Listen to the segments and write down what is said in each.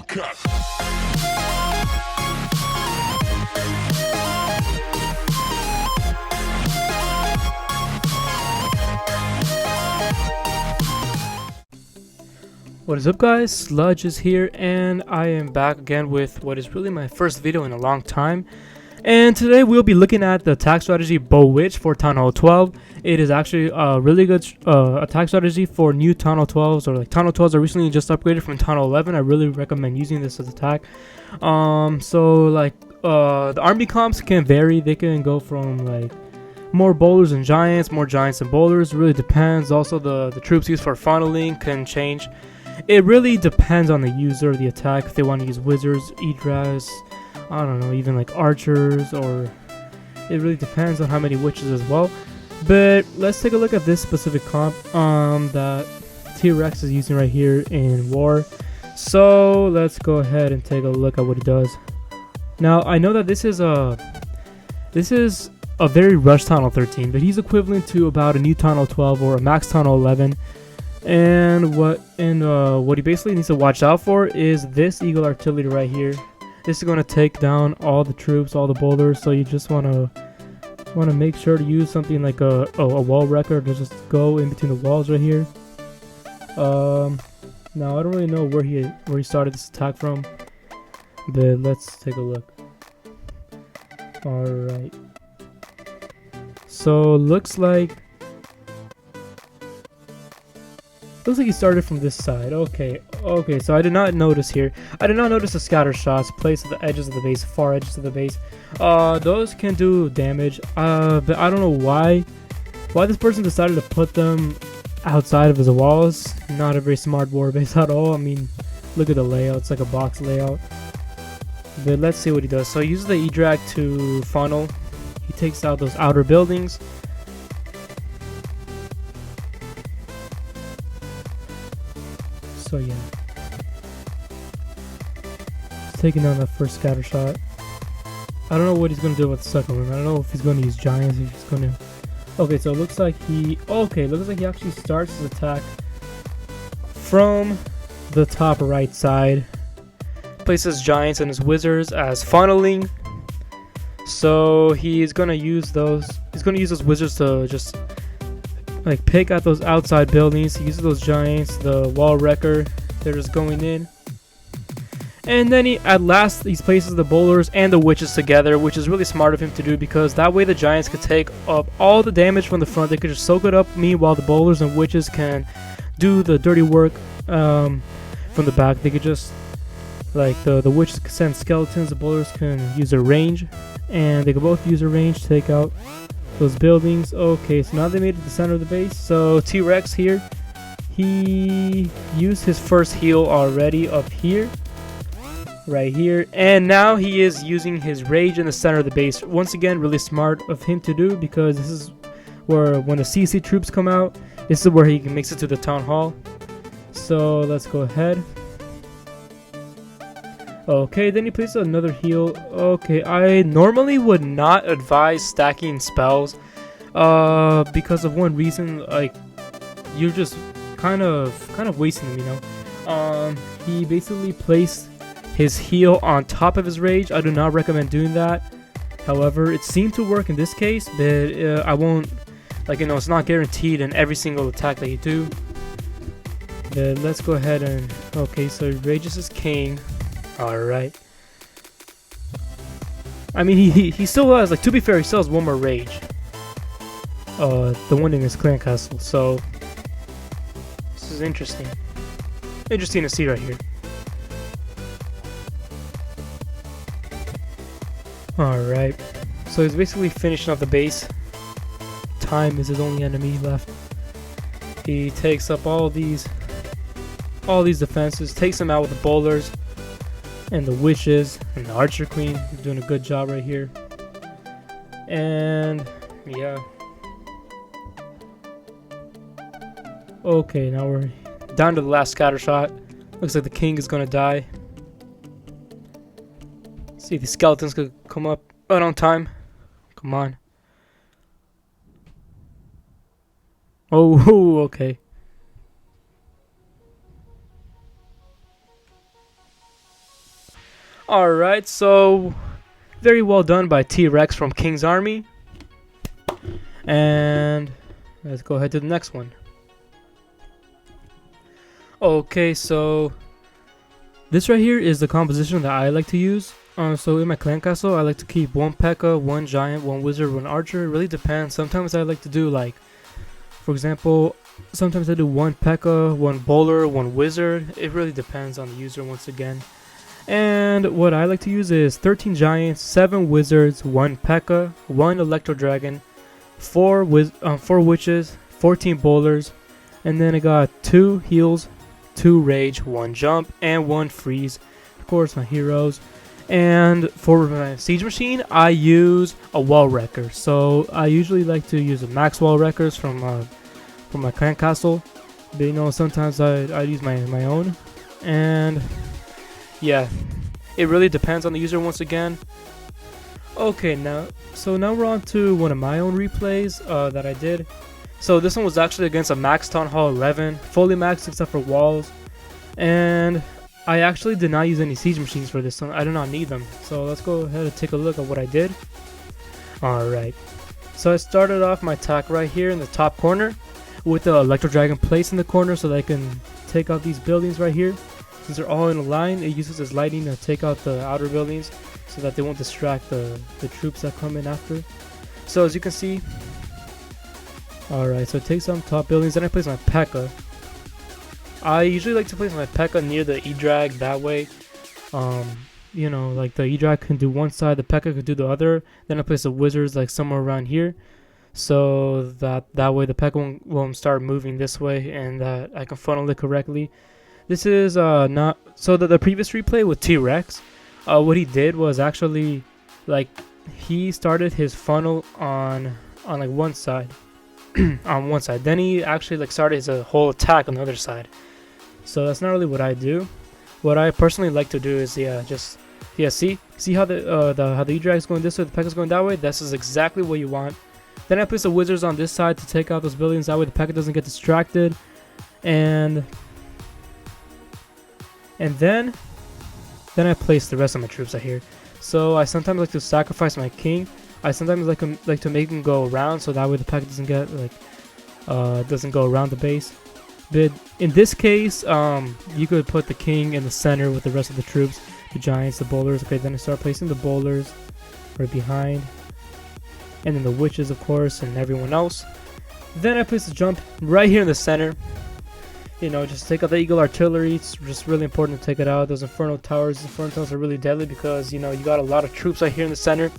Cut. What is up, guys? Sludge is here, and I am back again with what is really my first video in a long time. And today we'll be looking at the attack strategy Bowitch for Town Hall 12. It is actually a really good attack strategy for new Town Hall 12s, or like Town Hall 12s are recently just upgraded from Town Hall 11. I really recommend using this as attack. The army comps can vary. They can go from like more bowlers and giants, more giants and bowlers. It really depends. Also, the troops used for funneling can change. It really depends on the user of the attack. If they want to use wizards, Idras, I don't know, even like archers, or it really depends on how many witches as well. But let's take a look at this specific comp that T-Rex is using right here in War. So let's go ahead and take a look at what he does. Now I know that this is a very rushed Town Hall 13, but he's equivalent to about a new Town Hall 12 or a max Town Hall 11. And what he basically needs to watch out for is this Eagle Artillery right here. This is going to take down all the troops, all the bowlers. So you just want to make sure to use something like a wall wrecker to just go in between the walls right here. Now I don't really know where he started this attack from, but let's take a look. All right. So looks like he started from this side. Okay, so I did not notice here. I did not notice the scatter shots placed at the edges of the base, far edges of the base. Those can do damage, but I don't know why this person decided to put them outside of his walls. Not a very smart war base at all. I mean, look at the layout. It's like a box layout. But let's see what he does. So he uses the E-Drag to funnel. He takes out those outer buildings. So yeah, he's taking down that first scatter shot. I don't know what he's gonna do with the second one. I don't know if he's gonna use giants, if he's gonna. Okay, so it looks like he actually starts his attack from the top right side. Places giants and his wizards as funneling. So he's gonna use those. He's gonna use those wizards to just like pick at those outside buildings. He uses those giants, the wall wrecker, they're just going in. And then he places the bowlers and the witches together, which is really smart of him to do, because that way the giants could take up all the damage from the front. They could just soak it up, meanwhile the bowlers and witches can do the dirty work from the back. They could just, like, the witches can send skeletons, the bowlers can use their range, and they could both use their range to take out those buildings. Okay, so now they made it to the center of the base. So T-Rex here, he used his first heal already up here, right here, and now he is using his rage in the center of the base. Once again, really smart of him to do, because this is where, when the CC troops come out, this is where he can mix it to the town hall. So let's go ahead. Okay, then he places another heal. Okay, I normally would not advise stacking spells because of one reason. Like, you're just kind of wasting them, you know. He basically placed his heal on top of his rage. I do not recommend doing that. However, it seemed to work in this case, but I won't, like, you know, it's not guaranteed in every single attack that you do. But let's go ahead and, okay, so rages is king. Alright. I mean, he still has, like, to be fair, he still has one more rage. The one in his clan castle, so this is interesting. Interesting to see right here. Alright. So he's basically finishing off the base. Time is his only enemy left. He takes up all these defenses, takes them out with the bowlers and the witches and the archer queen. He's doing a good job right here. And yeah. Okay, now we're down to the last scatter shot. Looks like the king is gonna die. See if the skeletons could come up right on time. Come on. Oh, okay. Alright, so very well done by T-Rex from King's Army. And let's go ahead to the next one. Okay, so this right here is the composition that I like to use. So in my clan castle, I like to keep 1 P.E.K.K.A, 1 Giant, 1 Wizard, 1 Archer. It really depends. Sometimes I like to do, like, for example, sometimes I do 1 P.E.K.K.A, 1 Bowler, 1 Wizard. It really depends on the user once again. And what I like to use is 13 Giants, 7 Wizards, 1 P.E.K.K.A, 1 Electro Dragon, 4 Witches, 14 Bowlers, and then I got 2 Heals, 2 Rage, 1 Jump, and 1 Freeze. Of course, my heroes. And for my Siege Machine, I use a Wall Wrecker. So I usually like to use a Max Wall Wreckers from my clan castle. But you know, sometimes I use my own. And yeah, it really depends on the user once again. Okay, now we're on to one of my own replays that I did. So this one was actually against a Max Town Hall 11, fully maxed except for walls. And I actually did not use any Siege Machines for this one. I do not need them. So let's go ahead and take a look at what I did. Alright. So I started off my attack right here in the top corner with the Electro Dragon placed in the corner so that I can take out these buildings right here. Since they're all in a line, it uses its lightning to take out the outer buildings so that they won't distract the troops that come in after. So as you can see, alright, so it takes some top buildings. Then I place my P.E.K.K.A. I usually like to place my P.E.K.K.A near the E-Drag, that way, you know, like the E-Drag can do one side, the P.E.K.K.A can do the other. Then I place the Wizards like somewhere around here, so that way the P.E.K.K.A won't start moving this way, and that I can funnel it correctly. This is not so that the previous replay with T-Rex, what he did was actually like he started his funnel on like one side, on one side. Then he actually like started his whole attack on the other side. So that's not really what I do. What I personally like to do is see how the E-Drag is going this way, the P.E.K.K.A is going that way. This is exactly what you want. Then I place the Wizards on this side to take out those buildings. That way the P.E.K.K.A doesn't get distracted. And then I place the rest of my troops out here. So I sometimes like to sacrifice my king. I sometimes like to make him go around so that way the P.E.K.K.A doesn't get like doesn't go around the base. But in this case, you could put the king in the center with the rest of the troops, the giants, the bowlers. Okay, then I start placing the bowlers right behind, and then the witches, of course, and everyone else. Then I place the jump right here in the center. You know, just take out the Eagle Artillery. It's just really important to take it out. Those Inferno Towers are really deadly because, you know, you got a lot of troops right here in the center.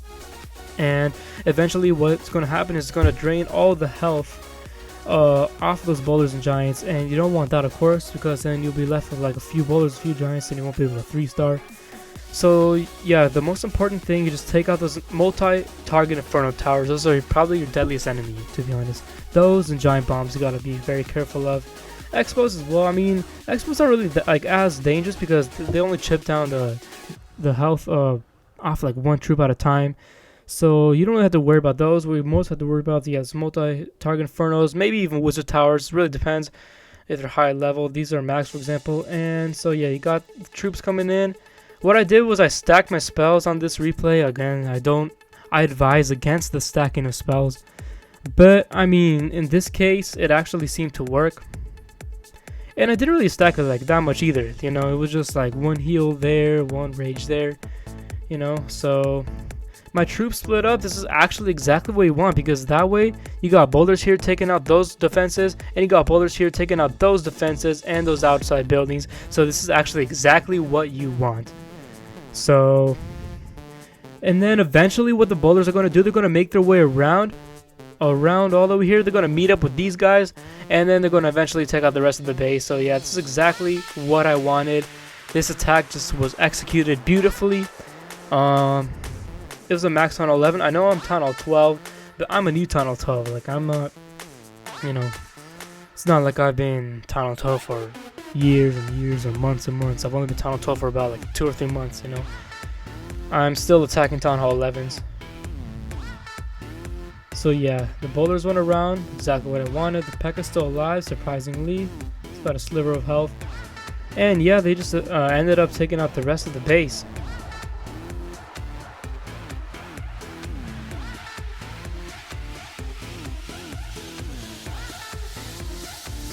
And eventually what's going to happen is it's going to drain all the health off those bowlers and giants. And you don't want that, of course, because then you'll be left with like a few bowlers, a few giants, and you won't be able to 3-star. So yeah, the most important thing, you just take out those multi-target Inferno Towers. Those are probably your deadliest enemy, to be honest. Those and giant bombs you got to be very careful of. Expos as well. I mean, expos aren't really like as dangerous because they only chip down the health off like one troop at a time. So you don't really have to worry about those. We most have to worry about the multi-target Infernos, maybe even Wizard Towers. It really depends if they're high level. These are max, for example. And so yeah, you got troops coming in. What I did was I stacked my spells on this replay. Again, I advise against the stacking of spells. But I mean, in this case, it actually seemed to work. And I didn't really stack it like that much either. You know, it was just like one heal there, one rage there. You know, so my troops split up. This is actually exactly what you want, because that way you got boulders here taking out those defenses, and you got boulders here taking out those defenses and those outside buildings. So this is actually exactly what you want. So, and then eventually what the boulders are going to do, they're going to make their way around all over here. They're going to meet up with these guys, and then they're going to eventually take out the rest of the base. So yeah, this is exactly what I wanted. This attack just was executed beautifully. It was a max Town Hall 11. I know I'm Town Hall 12, but I'm a new Town Hall 12. Like, I'm not, you know, it's not like I've been Town Hall 12 for years and years or months and months. I've only been Town Hall 12 for about like 2 or 3 months, you know. I'm still attacking Town Hall 11s. So yeah, the boulders went around, exactly what I wanted. The P.E.K.K.A is still alive, surprisingly. It's got a sliver of health. And yeah, they just ended up taking out the rest of the base.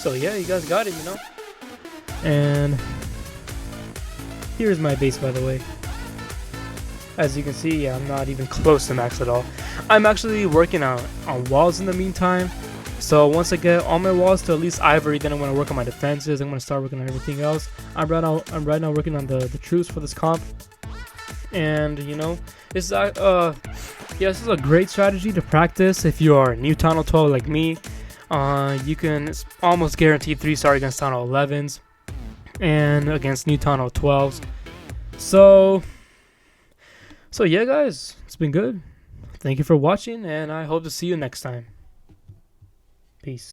So yeah, you guys got it, you know. And here's my base, by the way. As you can see, yeah, I'm not even close to max at all. I'm actually working on walls in the meantime. So once I get all my walls to at least ivory, then I'm gonna work on my defenses. I'm gonna start working on everything else. I'm right now working on the troops for this comp. And you know, this is this is a great strategy to practice if you are a new Tunnel 12 like me. You can almost guarantee 3-star against Tunnel 11s and against new Tunnel 12s. So yeah, guys, it's been good. Thank you for watching, and I hope to see you next time. Peace.